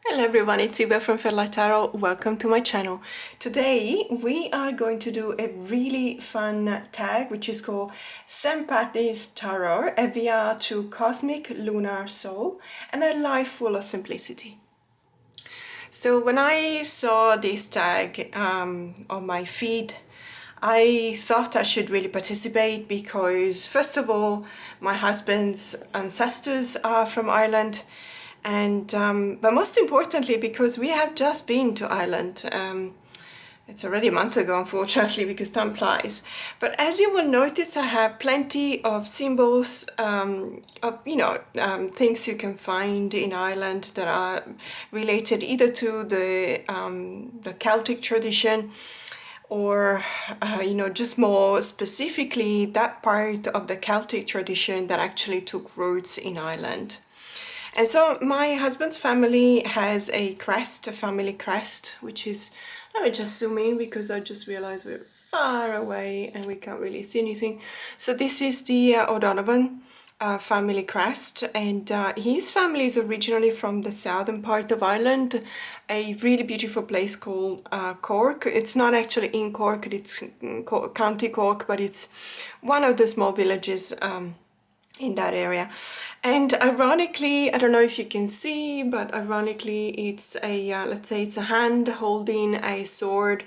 Hello everyone, it's Iba from Fairlight Tarot. Welcome to my channel. Today we are going to do a really fun tag which is called St. Patty's Tarot, a via to Cosmic Lunar Soul and a life full of simplicity. So when I saw this tag on my feed, I thought I should really participate because first of all, my husband's ancestors are from Ireland, and but most importantly because we have just been to Ireland. It's already a month ago, unfortunately, because time flies. But as you will notice, I have plenty of symbols, things you can find in Ireland that are related either to the Celtic tradition or, just more specifically that part of the Celtic tradition that actually took roots in Ireland. And so my husband's family has a crest, a family crest, which is, let me just zoom in because I just realized we're far away and we can't really see anything. So this is the O'Donovan family crest, and his family is originally from the southern part of Ireland, a really beautiful place called Cork. It's not actually in Cork, it's County Cork, but it's one of the small villages in that area. And ironically, I don't know if you can see, but ironically it's a let's say it's a hand holding a sword,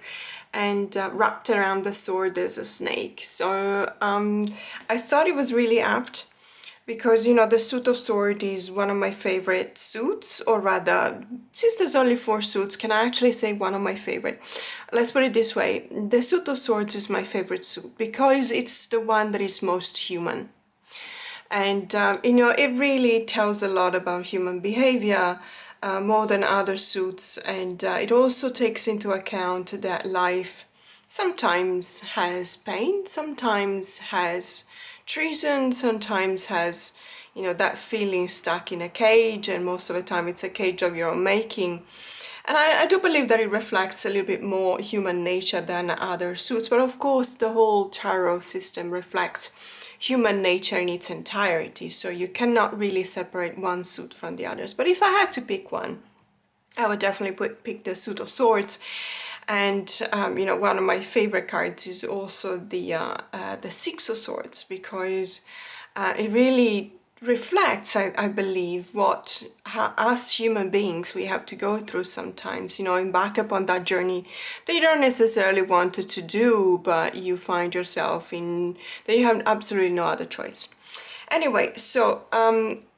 and wrapped around the sword there's a snake. So I thought it was really apt because the suit of sword is one of my favorite suits, or rather, since there's only 4 suits, can I actually say one of my favorite? Let's put it this way, the suit of swords is my favorite suit because it's the one that is most human. And it really tells a lot about human behavior, more than other suits, and it also takes into account that life sometimes has pain, sometimes has treason, sometimes has that feeling stuck in a cage, and most of the time it's a cage of your own making. And I do believe that it reflects a little bit more human nature than other suits, but of course the whole tarot system reflects human nature in its entirety, so you cannot really separate one suit from the others. But if I had to pick one, I would definitely pick the suit of swords. And one of my favorite cards is also the 6 of swords, because it really reflects, I believe, how us human beings we have to go through sometimes, embark upon that journey that you don't necessarily wanted to do, but you find yourself in, that you have absolutely no other choice. Anyway, so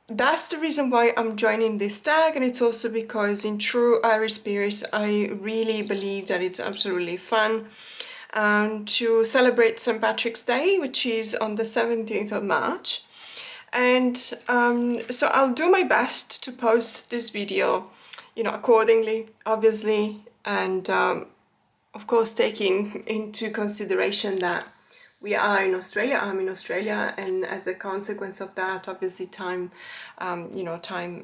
that's the reason why I'm joining this tag, and it's also because in true Irish spirit I really believe that it's absolutely fun to celebrate St. Patrick's Day, which is on the 17th of March. And so I'll do my best to post this video, accordingly, obviously, and of course taking into consideration that we are in Australia, I'm in Australia, and as a consequence of that, obviously time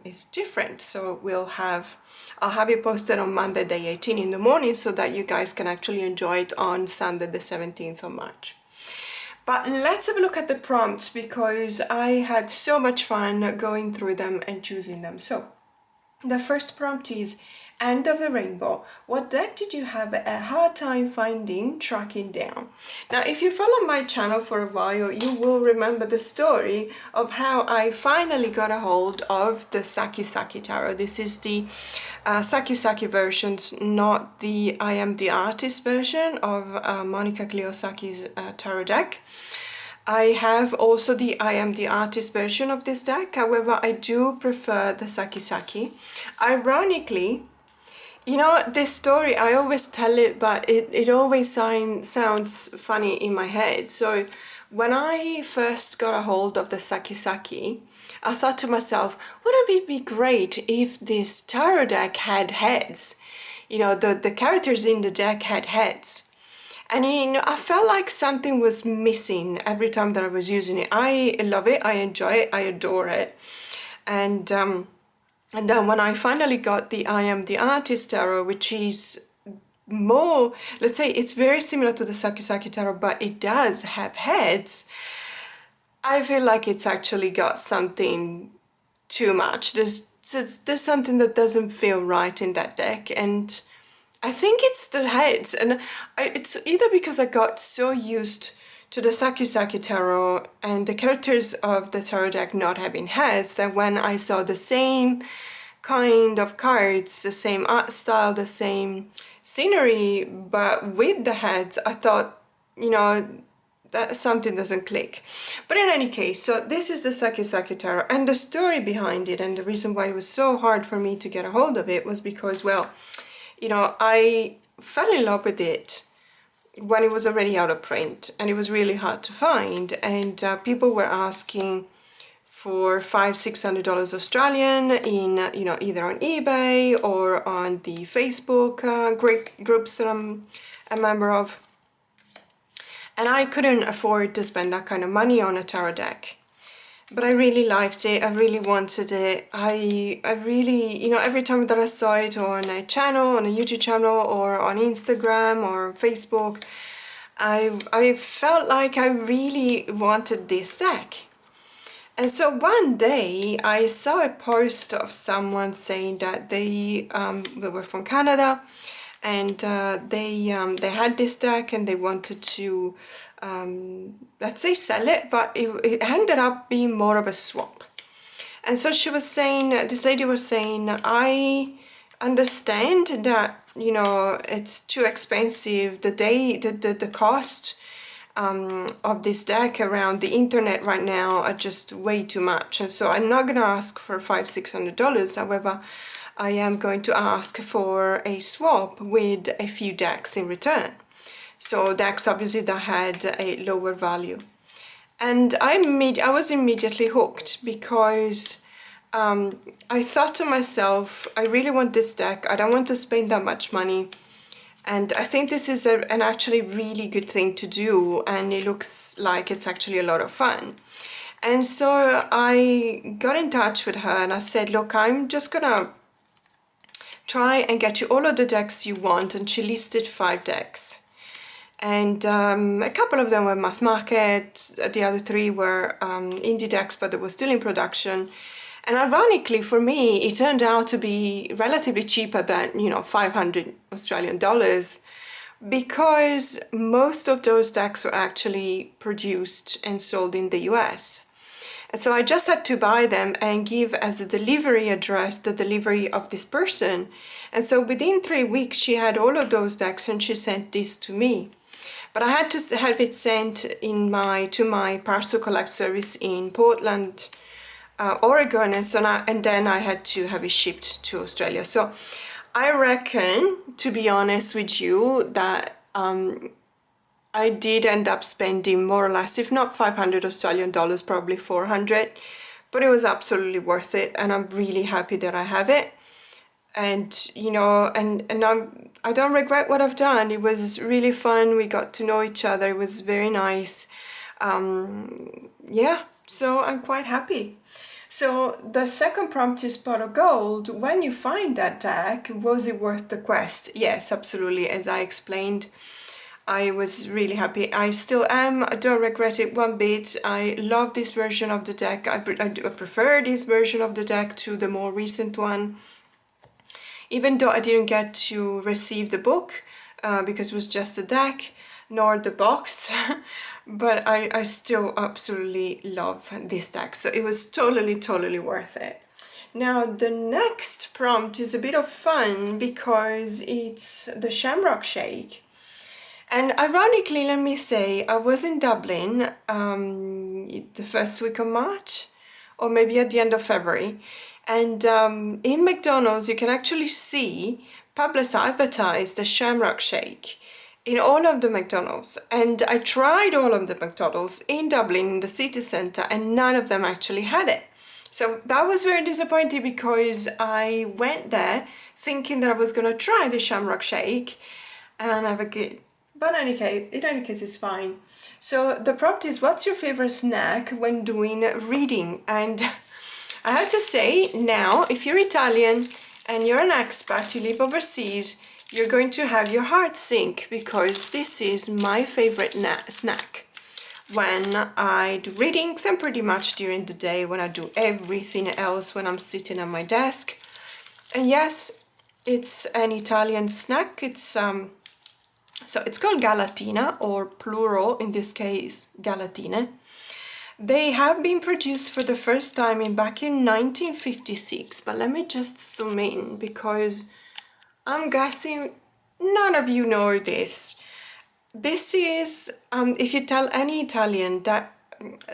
is different. So I'll have it posted on Monday, day 18 in the morning, so that you guys can actually enjoy it on Sunday, the 17th of March. But let's have a look at the prompts, because I had so much fun going through them and choosing them. So the first prompt is End of the Rainbow. What deck did you have a hard time tracking down? Now, if you follow my channel for a while, you will remember the story of how I finally got a hold of the Saki Saki Tarot. This is the Saki Saki versions, not the I Am the Artist version of Monica Cleosaki's tarot deck. I have also the I Am the Artist version of this deck. However, I do prefer the Saki Saki. Ironically, this story, I always tell it, but it always sounds funny in my head. So when I first got a hold of the Saki Saki, I thought to myself, wouldn't it be great if this tarot deck had heads? The characters in the deck had heads. And I felt like something was missing every time that I was using it. I love it, I enjoy it, I adore it. And then when I finally got the I Am the Artist Tarot, which is more, let's say it's very similar to the Saki Saki Tarot, but it does have heads, I feel like it's actually got something too much. There's there's something that doesn't feel right in that deck, and I think it's the heads, and it's either because I got so used to the Saki Saki Tarot and the characters of the tarot deck not having heads, that when I saw the same kind of cards, the same art style, the same scenery, but with the heads, I thought, you know, that something doesn't click. But in any case, so this is the Saki Saki Tarot, and the story behind it, and the reason why it was so hard for me to get a hold of it was because, well, you know, I fell in love with it when it was already out of print, and it was really hard to find, and people were asking for $500-600 Australian in, you know, either on eBay or on the Facebook groups that I'm a member of. And I couldn't afford to spend that kind of money on a tarot deck. But I really liked it, I really wanted it. I really, you know, every time that I saw it on a channel, on a YouTube channel, or on Instagram or Facebook, I felt like I really wanted this deck. And so one day I saw a post of someone saying that they were from Canada, and they had this deck and they wanted to, let's say, sell it, but it ended up being more of a swap. And so she was saying, this lady was saying, I understand that, you know, it's too expensive, the cost of this deck around the internet right now are just way too much, and so I'm not gonna ask for $500-600. However, I am going to ask for a swap with a few decks in return. So decks obviously that had a lower value. And I was immediately hooked, because I thought to myself, I really want this deck, I don't want to spend that much money, and I think this is an actually really good thing to do, and it looks like it's actually a lot of fun. And so I got in touch with her and I said, look, I'm just gonna try and get you all of the decks you want. And she listed 5 decks, and a couple of them were mass market, the other 3 were indie decks, but they were still in production. And ironically for me, it turned out to be relatively cheaper than, you know, $500 because most of those decks were actually produced and sold in the US. And so I just had to buy them and give as a delivery address the delivery of this person. And so within 3 weeks, she had all of those decks and she sent this to me. But I had to have it sent to my parcel collect service in Portland, Oregon, and then I had to have it shipped to Australia. So I reckon, to be honest with you, that I did end up spending more or less, if not $500 probably 400, but it was absolutely worth it, and I'm really happy that I have it. And you know, and I don't regret what I've done. It was really fun. We got to know each other. It was very nice. Yeah, so I'm quite happy. So the second prompt is pot of gold. When you find that deck, was it worth the quest? Yes, absolutely. As I explained, I was really happy. I still am. I don't regret it one bit. I love this version of the deck. I prefer this version of the deck to the more recent one. Even though I didn't get to receive the book because it was just the deck, nor the box, but I still absolutely love this deck. So it was totally worth it. Now the next prompt is a bit of fun because it's the Shamrock Shake. And ironically, let me say, I was in Dublin the first week of March, or maybe at the end of February. And in McDonald's, you can actually see advertised the Shamrock Shake in all of the McDonald's. And I tried all of the McDonald's in Dublin, in the city centre, and none of them actually had it. So that was very disappointing because I went there thinking that I was going to try the Shamrock Shake, and I never did. But in any case, it's fine. So the prompt is, what's your favorite snack when doing reading? And I have to say now, if you're Italian and you're an expat, you live overseas, you're going to have your heart sink because this is my favorite snack. when I do readings and pretty much during the day when I do everything else when I'm sitting at my desk. And yes, it's an Italian snack. It's so it's called galatina, or plural in this case, galatine. They have been produced for the first time back in 1956, but let me just zoom in because I'm guessing none of you know this. This is, if you tell any Italian that,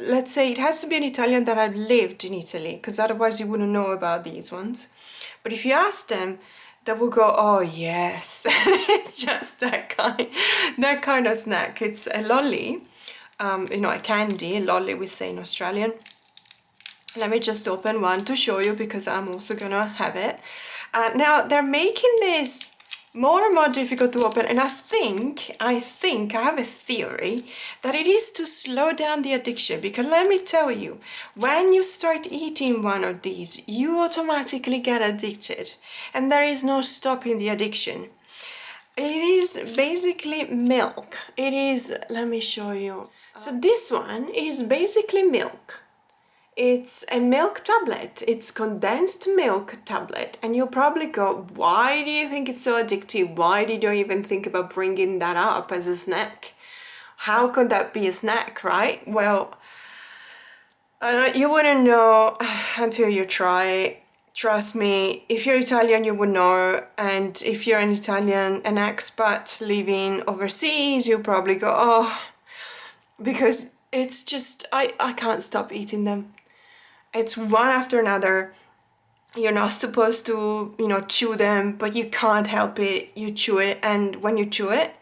let's say it has to be an Italian that have lived in Italy, because otherwise you wouldn't know about these ones. But if you ask them, they will go, oh yes, it's just that kind of snack. It's a lolly, a candy, a lolly we say in Australian. Let me just open one to show you because I'm also gonna have it. Now they're making this more and more difficult to open, and I think I have a theory that it is to slow down the addiction, because let me tell you, when you start eating one of these, you automatically get addicted and there is no stopping the addiction. It is basically milk. It is, let me show you. So this one is basically milk. It's a milk tablet. It's condensed milk tablet. And you'll probably go, why do you think it's so addictive? Why did you even think about bringing that up as a snack? How could that be a snack, right? Well, you wouldn't know until you try it. Trust me, if you're Italian, you would know. And if you're an Italian, an expat living overseas, you'll probably go, oh, because it's just, I can't stop eating them. It's one after another. You're not supposed to, chew them, but you can't help it. You chew it, and when you chew it,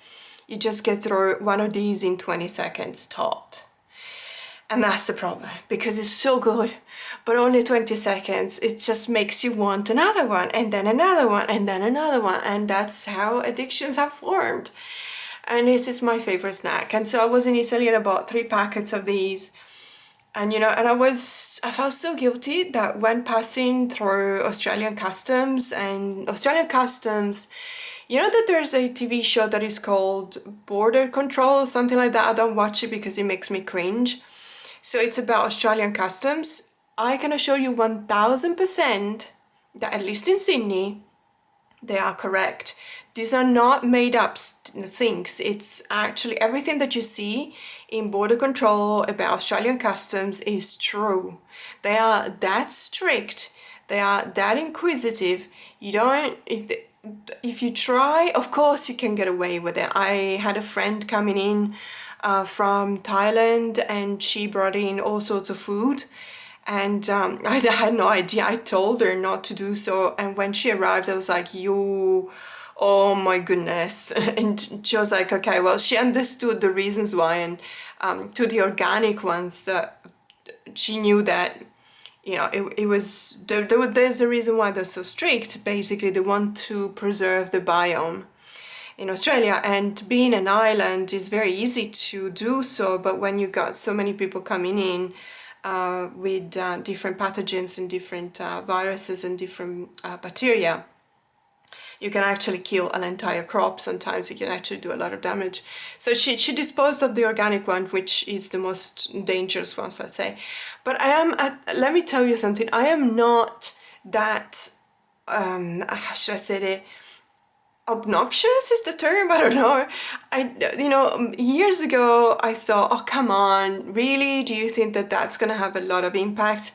you just get through one of these in 20 seconds top. And that's the problem, because it's so good, but only 20 seconds. It just makes you want another one, and then another one, and then another one. And that's how addictions have formed. And this is my favorite snack. And so I was in Italy and I bought 3 packets of these. And I felt so guilty that when passing through Australian customs, that there's a TV show that is called Border Control, something like that. I don't watch it because it makes me cringe. So it's about Australian customs. I can assure you 1000% that at least in Sydney, they are correct. These are not made up things. It's actually everything that you see in border control about Australian customs is true. They are that strict. They are that inquisitive. If you try, of course you can get away with it. I had a friend coming in from Thailand, and she brought in all sorts of food. And I had no idea. I told her not to do so. And when she arrived, I was like, oh my goodness. And she was like, okay, well, she understood the reasons why. And to the organic ones, that she knew that, there's a reason why they're so strict. Basically, they want to preserve the biome in Australia. And being an island is very easy to do so. But when you got so many people coming in, with different pathogens and different viruses and different bacteria, you can actually kill an entire crop. Sometimes you can actually do a lot of damage. So she disposed of the organic one, which is the most dangerous one, I'd say. But let me tell you something, I am not that, how should I say it? Obnoxious is the term, I don't know. Years ago I thought, oh come on, really? Do you think that that's gonna have a lot of impact?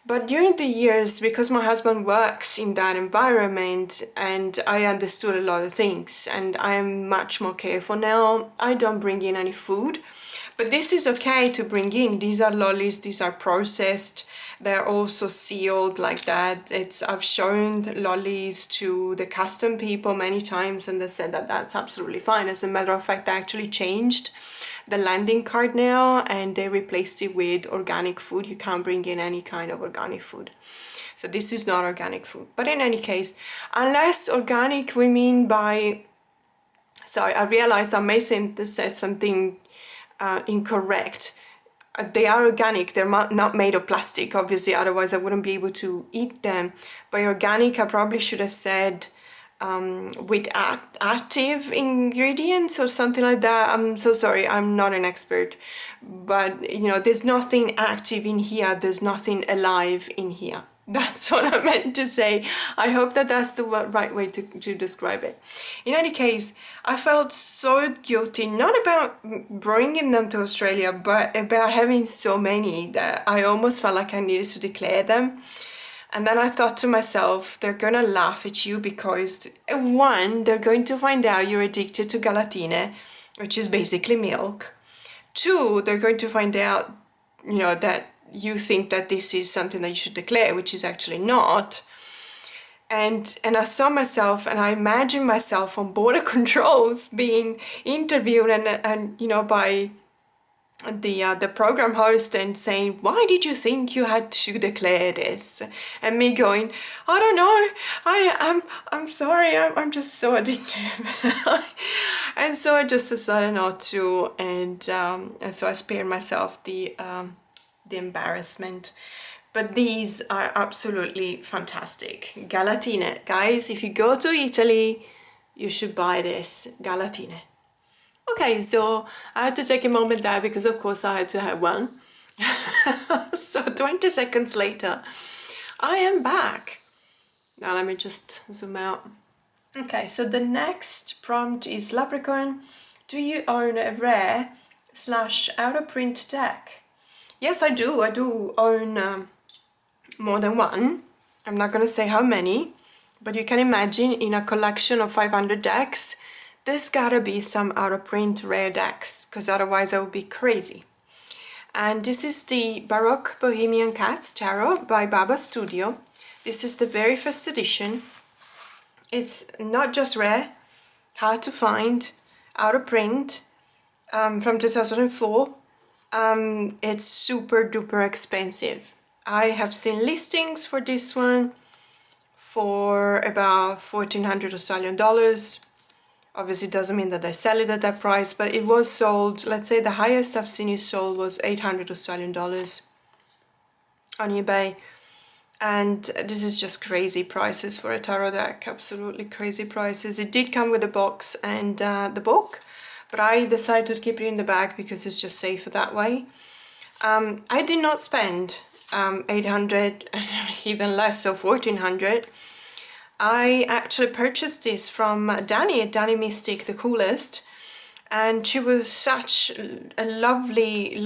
But during the years, because my husband works in that environment, and I understood a lot of things, and I am much more careful now. I don't bring in any food, but this is okay to bring in. These are lollies, these are processed. They're also sealed like that. I've shown lollies to the custom people many times, and they said that that's absolutely fine. As a matter of fact, they actually changed the landing card now, and they replaced it with organic food. You can't bring in any kind of organic food. So this is not organic food. But in any case, unless organic we mean by, sorry, I realized I may have said something incorrect. They are organic, they're not made of plastic, obviously, otherwise I wouldn't be able to eat them. By organic, I probably should have said with active ingredients or something like that. I'm so sorry, I'm not an expert, but you know, there's nothing active in here, there's nothing alive in here. That's what I meant to say. I hope that that's the right way to describe it. In any case, I felt so guilty, not about bringing them to Australia, but about having so many that I almost felt like I needed to declare them. And then I thought to myself, they're gonna laugh at you because one, they're going to find out you're addicted to galatine, which is basically milk. Two, they're going to find out, you know, that you think that this is something that you should declare, which is actually not. And I saw myself and I imagined myself on border controls being interviewed and you know, by the program host and saying, why did you think you had to declare this? And me going, I don't know, I'm sorry, I'm just so addicted. And so I just decided not to, and so I spared myself the embarrassment. But these are absolutely fantastic. Galatine, guys, if you go to Italy, you should buy this, galatine. Okay, so I had to take a moment there because of course I had to have one. So 20 seconds later, I am back. Now let me just zoom out. Okay, so the next prompt is Leprechaun. Do you own a rare / out of print deck? Yes, I do. I do own more than one. I'm not going to say how many, but you can imagine in a collection of 500 decks, there's gotta be some out of print rare decks, because otherwise I would be crazy. And this is the Baroque Bohemian Cats Tarot by Baba Studio. This is the very first edition. It's not just rare, hard to find, out of print, from 2004. It's super duper expensive. I have seen listings for this one for about 1,400 Australian dollars. Obviously, it doesn't mean that I sell it at that price, but it was sold, let's say the highest I've seen it sold was 800 Australian dollars on eBay. And this is just crazy prices for a tarot deck, absolutely crazy prices. It did come with a box and the book, but I decided to keep it in the bag because it's just safer that way. I did not spend 800, even less, so 1,400. I actually purchased this from Danny Mystic, the coolest, and she was such a lovely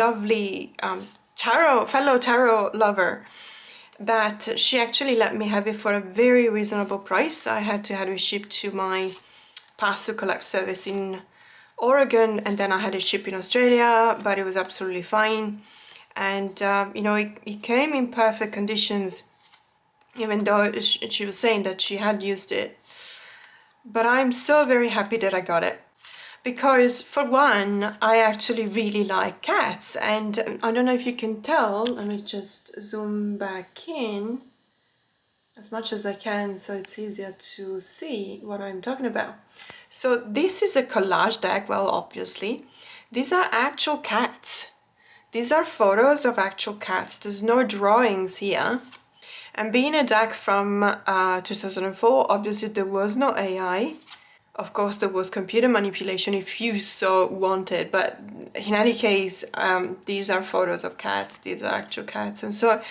fellow tarot lover that she actually let me have it for a very reasonable price. I had to have it shipped to my Paso Collect service in Oregon, and then I had it shipped in Australia, but it was absolutely fine. And you know, it came in perfect conditions, even though she was saying that she had used it. But I'm so very happy that I got it. Because for one, I actually really like cats. And I don't know if you can tell, let me just zoom back in as much as I can so it's easier to see what I'm talking about. So this is a collage deck, well, obviously. These are actual cats. These are photos of actual cats. There's no drawings here. And being a deck from 2004, obviously there was no AI. Of course, there was computer manipulation if you so wanted, but in any case, these are photos of cats, these are actual cats. And so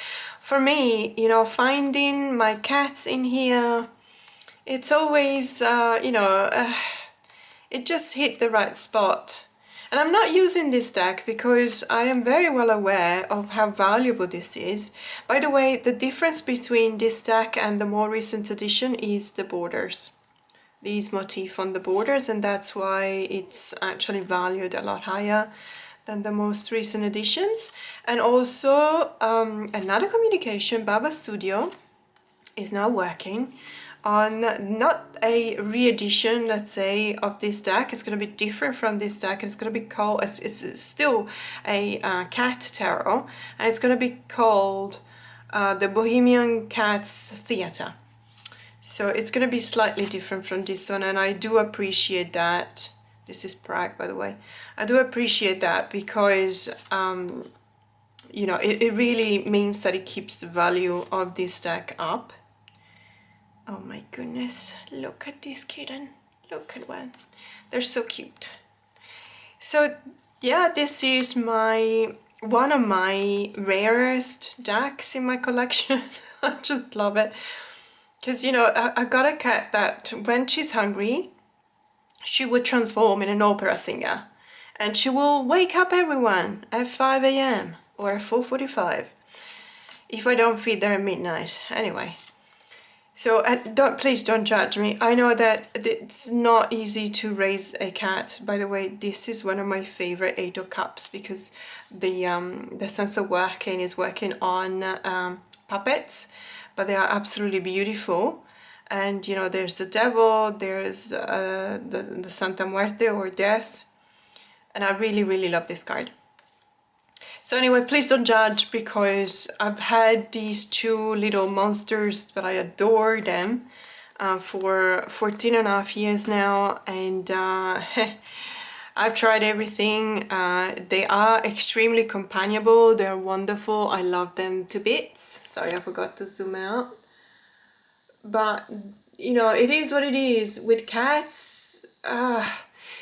for me, you know, finding my cats in here, it's always, you know, it just hit the right spot. And I'm not using this deck because I am very well aware of how valuable this is. By the way, the difference between this deck and the more recent edition is the borders. These motifs on the borders, and that's why it's actually valued a lot higher than the most recent editions. And also another communication, Baba Studio is now working on not a re-edition, let's say, of this deck. It's going to be different from this deck. It's going to be called, it's still a cat tarot, and it's going to be called the Bohemian Cats Theatre. So it's going to be slightly different from this one, and I do appreciate that. This is Prague, by the way. I do appreciate that because you know, it really means that it keeps the value of this deck up. Oh my goodness, look at this kitten. Look at one. They're so cute. So yeah, this is one of my rarest ducks in my collection. I just love it. Because, you know, I got a cat that when she's hungry, she would transform in an opera singer. And she will wake up everyone at 5 a.m. or 4:45 if I don't feed her at midnight. Anyway, so please don't judge me. I know that it's not easy to raise a cat. By the way, this is one of my favorite Ado cups because the sense of working is working on puppets, but they are absolutely beautiful. And you know, there's the devil, there's the Santa Muerte or death, and I really, really love this card. So anyway, please don't judge because I've had these two little monsters that I adore them for 14 and a half years now, and I've tried everything. They are extremely companionable, they're wonderful, I love them to bits. Sorry, I forgot to zoom out. But, you know, it is what it is. With cats,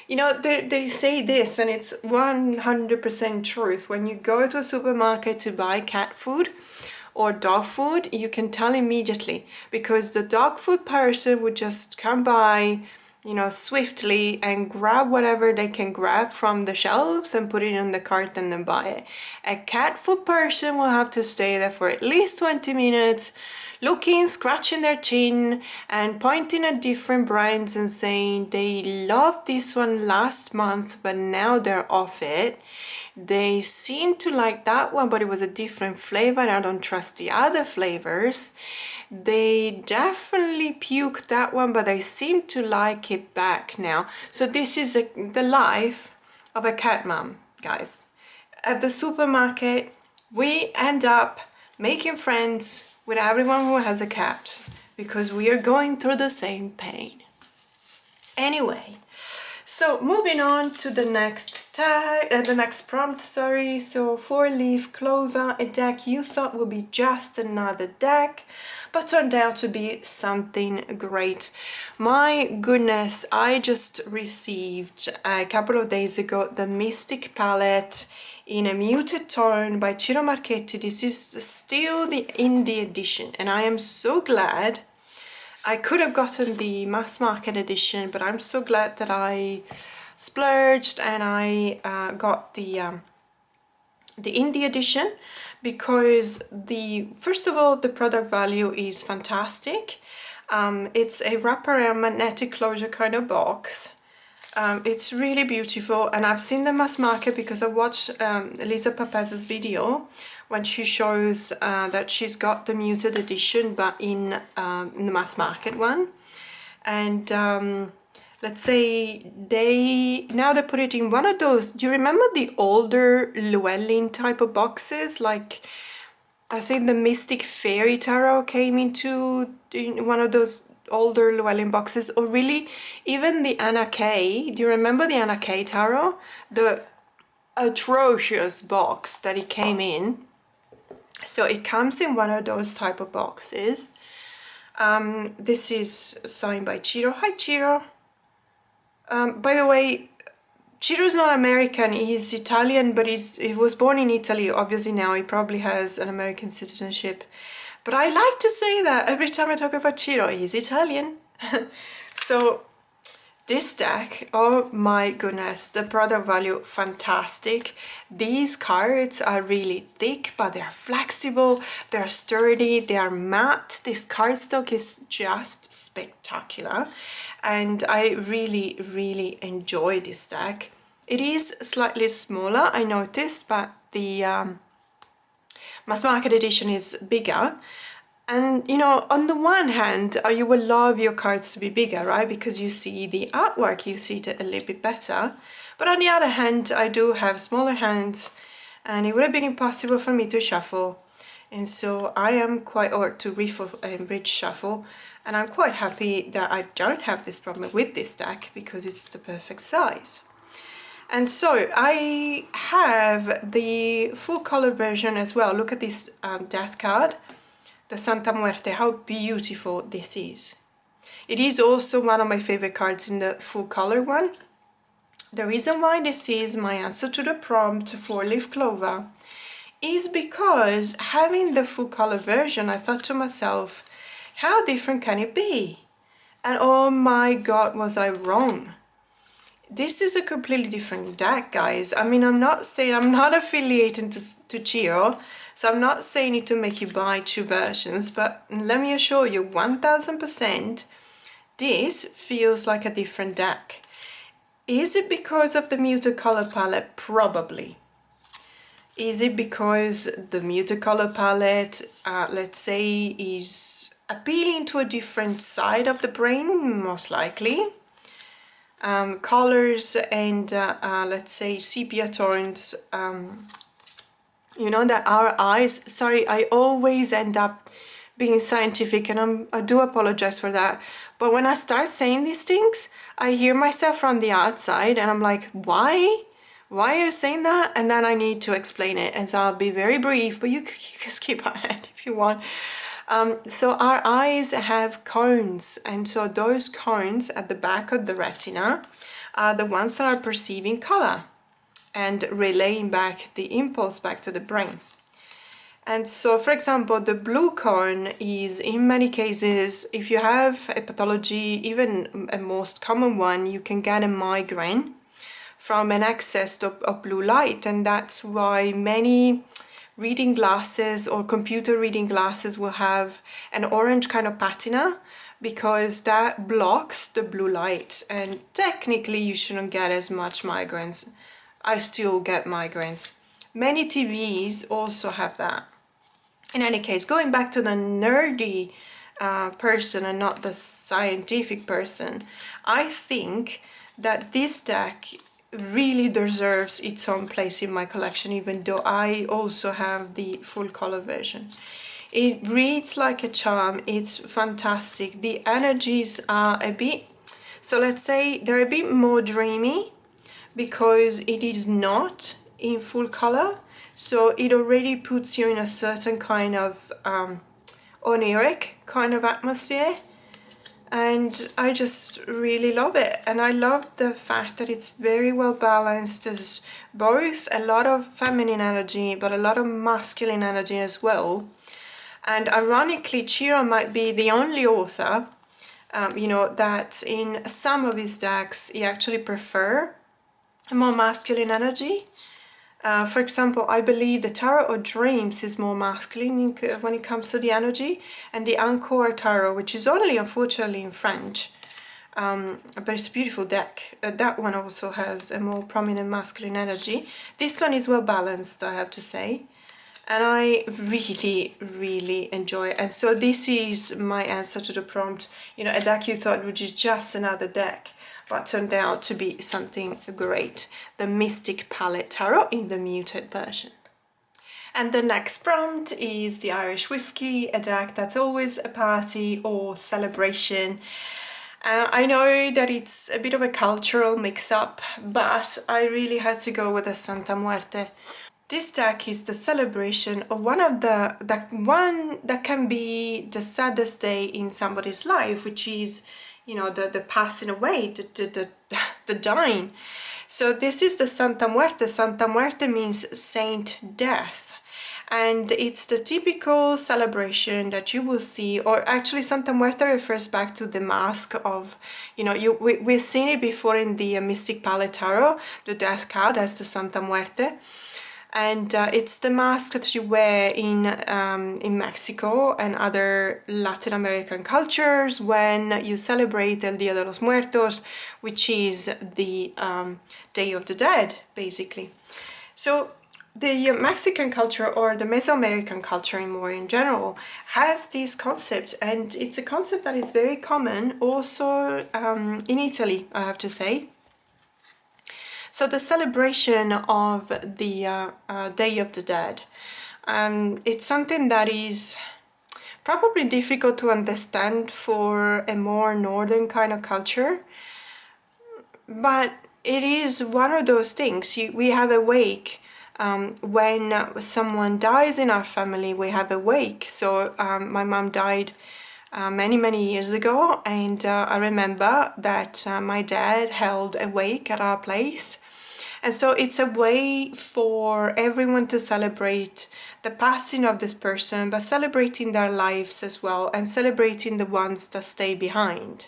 you know, they say this, and it's 100% truth. When you go to a supermarket to buy cat food or dog food, you can tell immediately, because the dog food person would just come by, you know, swiftly and grab whatever they can grab from the shelves and put it in the cart and then buy it. A cat food person will have to stay there for at least 20 minutes, looking, scratching their chin and pointing at different brands and saying they loved this one last month but now they're off it. They seem to like that one but it was a different flavor and I don't trust the other flavors. They definitely puked that one but they seem to like it back now. So this is the life of a cat mom, guys. At the supermarket we end up making friends with everyone who has a cat because we are going through the same pain. Anyway, so moving on to the next prompt, sorry. So for Leaf Clover, a deck you thought would be just another deck, but turned out to be something great. My goodness, I just received a couple of days ago the Mystic palette in a muted tone by Ciro Marchetti. This is still the indie edition and I am so glad. I could have gotten the mass market edition, but I'm so glad that I splurged and I got the indie edition because first of all the product value is fantastic. It's a wraparound magnetic closure kind of box. It's really beautiful and I've seen the mass market because I watched Lisa Papez's video when she shows that she's got the muted edition but in the mass market one. And let's say they put it in one of those, do you remember the older Llewellyn type of boxes? Like I think the Mystic Fairy Tarot came in one of those older Llewellyn boxes, or really even the Anna Kay. Do you remember the Anna Kay Tarot? The atrocious box that it came in. So it comes in one of those type of boxes. This is signed by Ciro. Hi Ciro. By the way, Ciro's not American, he's Italian, but he was born in Italy. Obviously now he probably has an American citizenship. But I like to say that every time I talk about Ciro, he's Italian. So this deck, oh my goodness, the product value, fantastic. These cards are really thick, but they're flexible, they're sturdy, they are matte. This cardstock is just spectacular. And I really, really enjoy this deck. It is slightly smaller, I noticed, but the mass market edition is bigger. And you know, on the one hand, you will love your cards to be bigger, right? Because you see the artwork, you see it a little bit better. But on the other hand, I do have smaller hands and it would have been impossible for me to shuffle. And so I am or to riffle and bridge shuffle. And I'm quite happy that I don't have this problem with this deck because it's the perfect size. And so I have the full color version as well. Look at this death card. the Santa Muerte, how beautiful this is. It is also one of my favorite cards in the full color one. The reason why this is my answer to the prompt for Leaf Clover is because having the full color version, I thought to myself, how different can it be? And oh my god, was I wrong. This is a completely different deck, guys. I mean, I'm not saying, I'm not affiliated to Chiro, so I'm not saying it to make you buy two versions, but let me assure you 1000%, this feels like a different deck. Is it because of the muted color palette? Probably. Is it because the muted color palette, let's say, is appealing to a different side of the brain? Most likely. Colors and let's say sepia tones, you know, that our eyes, sorry, I always end up being scientific, and I do apologize for that, but when I start saying these things, I hear myself from the outside and I'm like, why are you saying that? And then I need to explain it, and so I'll be very brief, but you can skip ahead if you want. So our eyes have cones, and so those cones at the back of the retina are the ones that are perceiving color and relaying back the impulse back to the brain. And so, for example, the blue cone is, in many cases, if you have a pathology, even a most common one, you can get a migraine from an excess of blue light, and that's why many reading glasses or computer reading glasses will have an orange kind of patina, because that blocks the blue light, and technically you shouldn't get as much migraines. I still get migraines. Many TVs also have that. In any case, going back to the nerdy person and not the scientific person, I think that this deck really deserves its own place in my collection, even though I also have the full color version. It reads like a charm. It's fantastic. The energies are a bit, so let's say they're a bit more dreamy because it is not in full color, so it already puts you in a certain kind of oniric kind of atmosphere, and I just really love it. And I love the fact that it's very well balanced. There's both a lot of feminine energy but a lot of masculine energy as well. And ironically, Chiro might be the only author, you know, that in some of his decks he actually prefer a more masculine energy. For example, I believe the Tarot of Dreams is more masculine when it comes to the energy, and the Encore Tarot, which is only unfortunately in French, but it's a beautiful deck. That one also has a more prominent masculine energy. This one is well balanced, I have to say, and I really enjoy it. And so this is my answer to the prompt. You know, a deck you thought would be just another deck, but turned out to be something great. The Mystic Palette Tarot in the muted version. And the next prompt is the Irish Whiskey, a deck that's always a party or celebration. I know that it's a bit of a cultural mix-up, but I really had to go with the Santa Muerte. This deck is the celebration of one that can be the saddest day in somebody's life, which is, you know, the passing away, the dying. So this is the Santa Muerte. Santa Muerte means Saint Death. And it's the typical celebration that you will see, or actually Santa Muerte refers back to the mask of, you know, we've seen it before in the Mystic Palette Tarot, the Death Card, that's the Santa Muerte. And it's the mask that you wear in Mexico and other Latin American cultures when you celebrate El Día de los Muertos, which is the Day of the Dead, basically. So the Mexican culture, or the Mesoamerican culture more in general, has this concept, and it's a concept that is very common also in Italy, I have to say. So the celebration of the Day of the Dead, it's something that is probably difficult to understand for a more northern kind of culture, but it is one of those things. We have a wake when someone dies in our family, we have a wake. So my mom died many years ago, and I remember that my dad held a wake at our place. And so it's a way for everyone to celebrate the passing of this person, but celebrating their lives as well, and celebrating the ones that stay behind.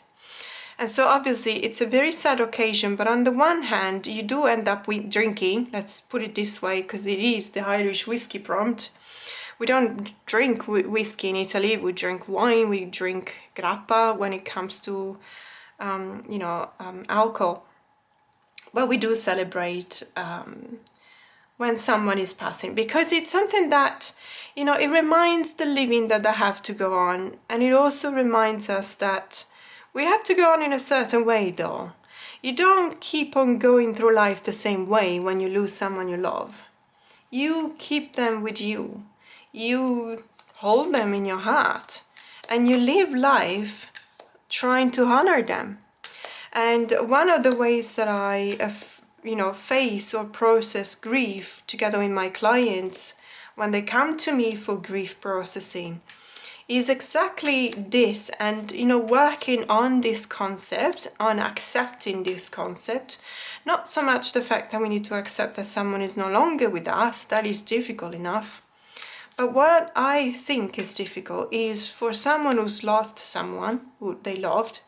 And so obviously it's a very sad occasion, but on the one hand, you do end up with drinking, let's put it this way, because it is the Irish whiskey prompt. We don't drink whiskey in Italy, we drink wine, we drink grappa when it comes to, alcohol. But we do celebrate when someone is passing, because it's something that, it reminds the living that they have to go on. And it also reminds us that we have to go on in a certain way, though. You don't keep on going through life the same way when you lose someone you love. You keep them with you. You hold them in your heart. And you live life trying to honor them. And one of the ways that I, face or process grief together with my clients when they come to me for grief processing is exactly this, and working on this concept, on accepting this concept. Not so much the fact that we need to accept that someone is no longer with us, that is difficult enough. But what I think is difficult is for someone who's lost someone who they loved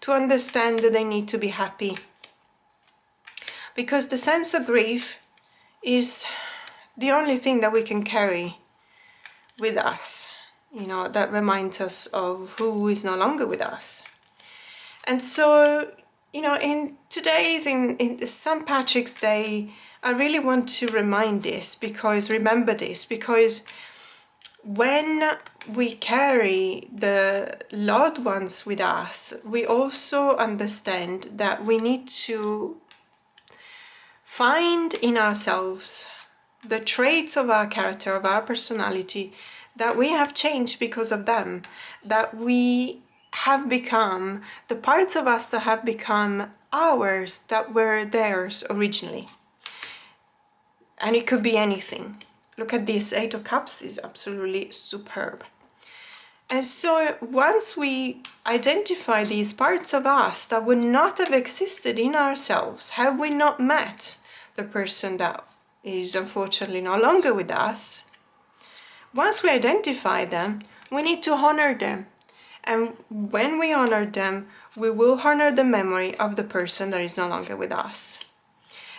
to understand that they need to be happy. Because the sense of grief is the only thing that we can carry with us, that reminds us of who is no longer with us. And so, in St. Patrick's Day, I really want to remember this, because when we carry the loved ones with us, we also understand that we need to find in ourselves the traits of our character, of our personality, that we have changed because of them, that we have become the parts of us that have become ours, that were theirs originally. And it could be anything. Look at this, 8 of Cups is absolutely superb. And so once we identify these parts of us that would not have existed in ourselves, have we not met the person that is unfortunately no longer with us, once we identify them, we need to honor them. And when we honor them, we will honor the memory of the person that is no longer with us.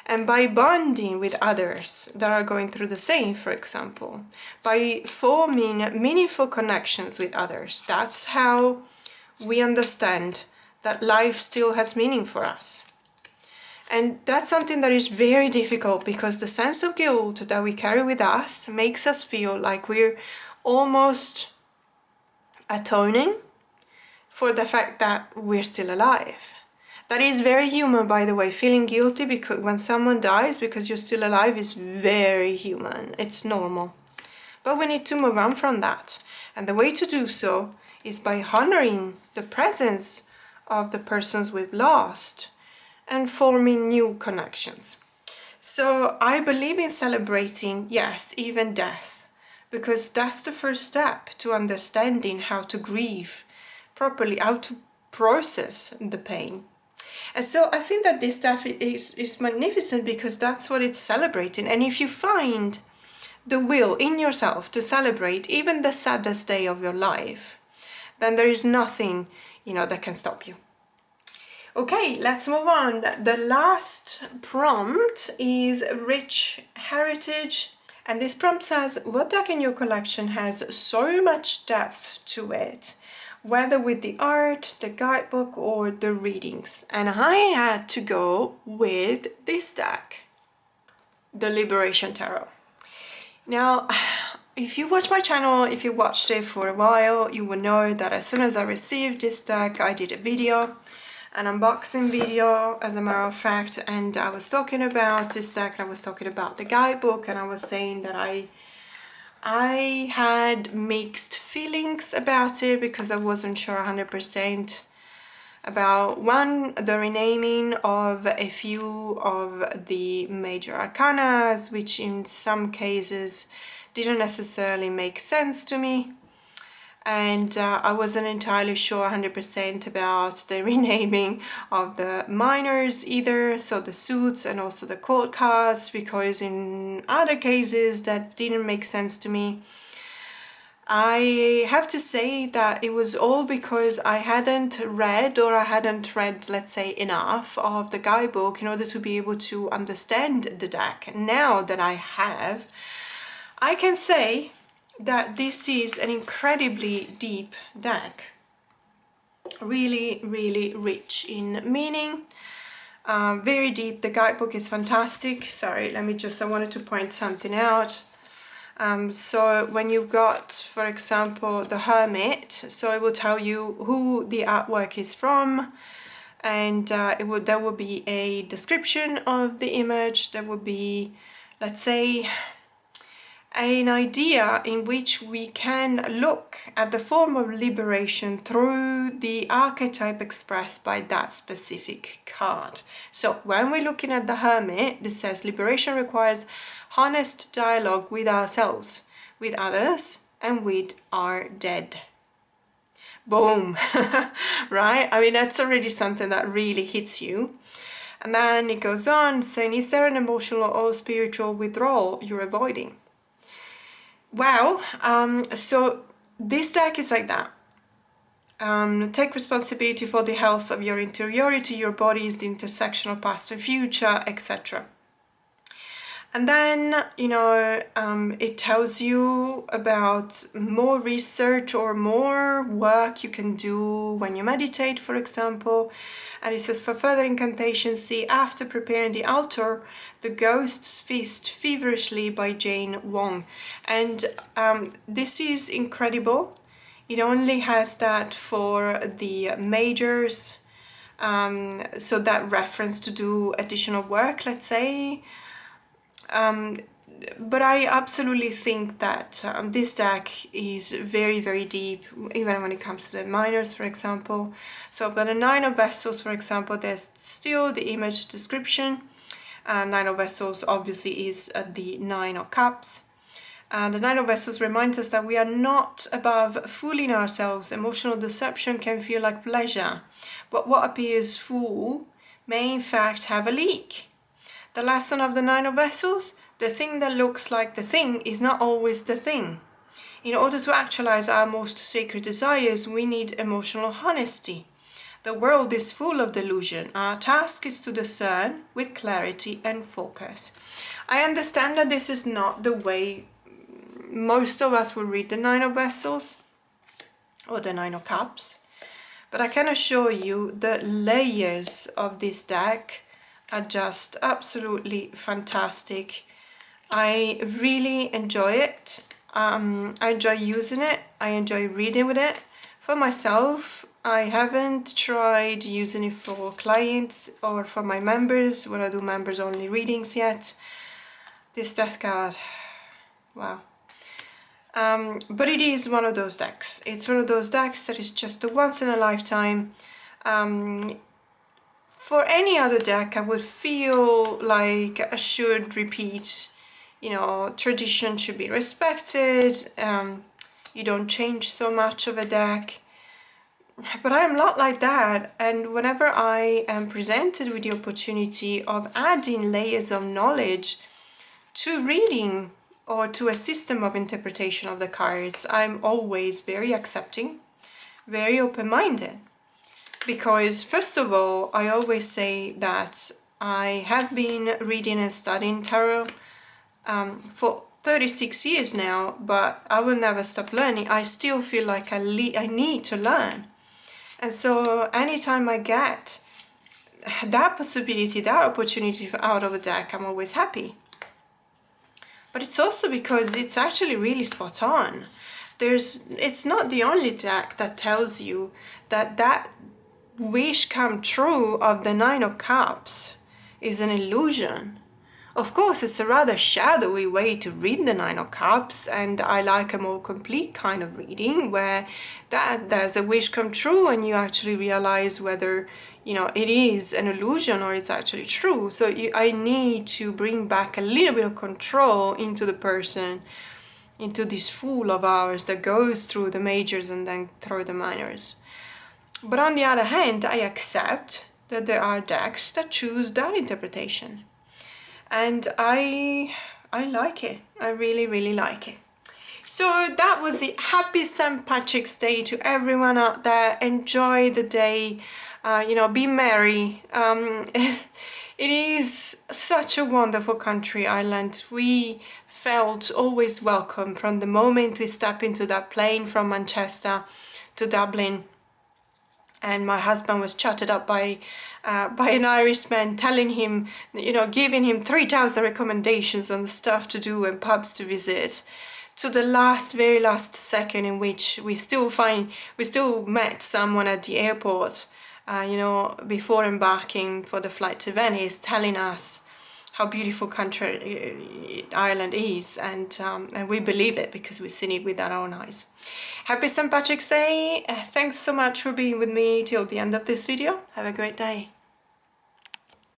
And by bonding with others that are going through the same, for example, by forming meaningful connections with others, that's how we understand that life still has meaning for us. And that's something that is very difficult, because the sense of guilt that we carry with us makes us feel like we're almost atoning for the fact that we're still alive. That is very human, by the way. Feeling guilty because when someone dies because you're still alive is very human. It's normal. But we need to move on from that. And the way to do so is by honoring the presence of the persons we've lost and forming new connections. So I believe in celebrating, yes, even death, because that's the first step to understanding how to grieve properly, how to process the pain. And so I think that this stuff is magnificent, because that's what it's celebrating. And if you find the will in yourself to celebrate even the saddest day of your life, then there is nothing, that can stop you. Okay, let's move on. The last prompt is rich heritage. And this prompt says, what deck in your collection has so much depth to it? Whether with the art, the guidebook, or the readings. And I had to go with this deck, the Liberation Tarot. Now, if you watch my channel, if you watched it for a while, you will know that as soon as I received this deck, I did a video, an unboxing video, as a matter of fact, and I was talking about this deck, I was talking about the guidebook, and I was saying that I had mixed feelings about it, because I wasn't sure 100% about one, the renaming of a few of the major arcanas, which in some cases didn't necessarily make sense to me. And I wasn't entirely sure 100% about the renaming of the minors either, so the suits and also the court cards, because in other cases that didn't make sense to me. I have to say that it was all because I hadn't read, let's say, enough of the guidebook in order to be able to understand the deck. Now that I have, I can say that this is an incredibly deep deck, really, really rich in meaning, very deep. The guidebook is fantastic. Sorry, I wanted to point something out. So when you've got, for example, the Hermit, so it will tell you who the artwork is from, and there will be a description of the image. There will be, let's say, an idea in which we can look at the form of liberation through the archetype expressed by that specific card. So when we're looking at the Hermit, this says liberation requires honest dialogue with ourselves, with others, and with our dead. Boom. Right? I mean, that's already something that really hits you. And then it goes on saying, is there an emotional or spiritual withdrawal you're avoiding? Wow, so this deck is like that. Take responsibility for the health of your interiority, your body is the intersection of past and future, etc. And then, it tells you about more research or more work you can do when you meditate, for example. And it says, for further incantations, see After Preparing the Altar, The Ghost's Feast Feverishly by Jane Wong. And this is incredible. It only has that for the majors, so that reference to do additional work, let's say. But I absolutely think that this deck is very, very deep, even when it comes to the minors, for example. So for the Nine of Vessels, for example, there's still the image description. Nine of Vessels obviously is the Nine of Cups. The Nine of Vessels reminds us that we are not above fooling ourselves. Emotional deception can feel like pleasure, but what appears full may in fact have a leak. The lesson of the Nine of Vessels: the thing that looks like the thing is not always the thing. In order to actualize our most sacred desires, we need emotional honesty. The world is full of delusion. Our task is to discern with clarity and focus. I understand that this is not the way most of us will read the Nine of Vessels or the Nine of Cups, but I can assure you the layers of this deck are just absolutely fantastic. I really enjoy it. I enjoy using it. I enjoy reading with it. For myself, I haven't tried using it for clients or for my members when I do members only readings yet. This deck card, wow. But it is one of those decks. It's one of those decks that is just a once in a lifetime. For any other deck, I would feel like I should repeat, tradition should be respected. You don't change so much of a deck. But I am not like that, and whenever I am presented with the opportunity of adding layers of knowledge to reading or to a system of interpretation of the cards, I'm always very accepting, very open-minded. Because first of all, I always say that I have been reading and studying tarot for 36 years now, but I will never stop learning. I still feel like I need to learn. And so anytime I get that possibility, that opportunity out of a deck, I'm always happy. But it's also because it's actually really spot on. It's not the only deck that tells you that wish come true of the Nine of Cups is an illusion, Of course, it's a rather shadowy way to read the Nine of Cups, and I like a more complete kind of reading where there's a wish come true and you actually realize whether, you know, it is an illusion or it's actually true. So I need to bring back a little bit of control into the person, into this Fool of ours that goes through the majors and then through the minors. But on the other hand, I accept that there are decks that choose that interpretation. And I like it. I really, really like it. So that was it. Happy St. Patrick's Day to everyone out there. Enjoy the day. You know, be merry. It is such a wonderful country, Ireland. We felt always welcome from the moment we stepped into that plane from Manchester to Dublin. And my husband was chatted up by an Irishman, telling him, you know, giving him 3,000 recommendations on the stuff to do and pubs to visit, to the very last second in which we still met someone at the airport, you know, before embarking for the flight to Venice, telling us how beautiful country Ireland is, and we believe it because we've seen it with our own eyes. Happy St. Patrick's Day. Thanks so much for being with me till the end of this video. Have a great day.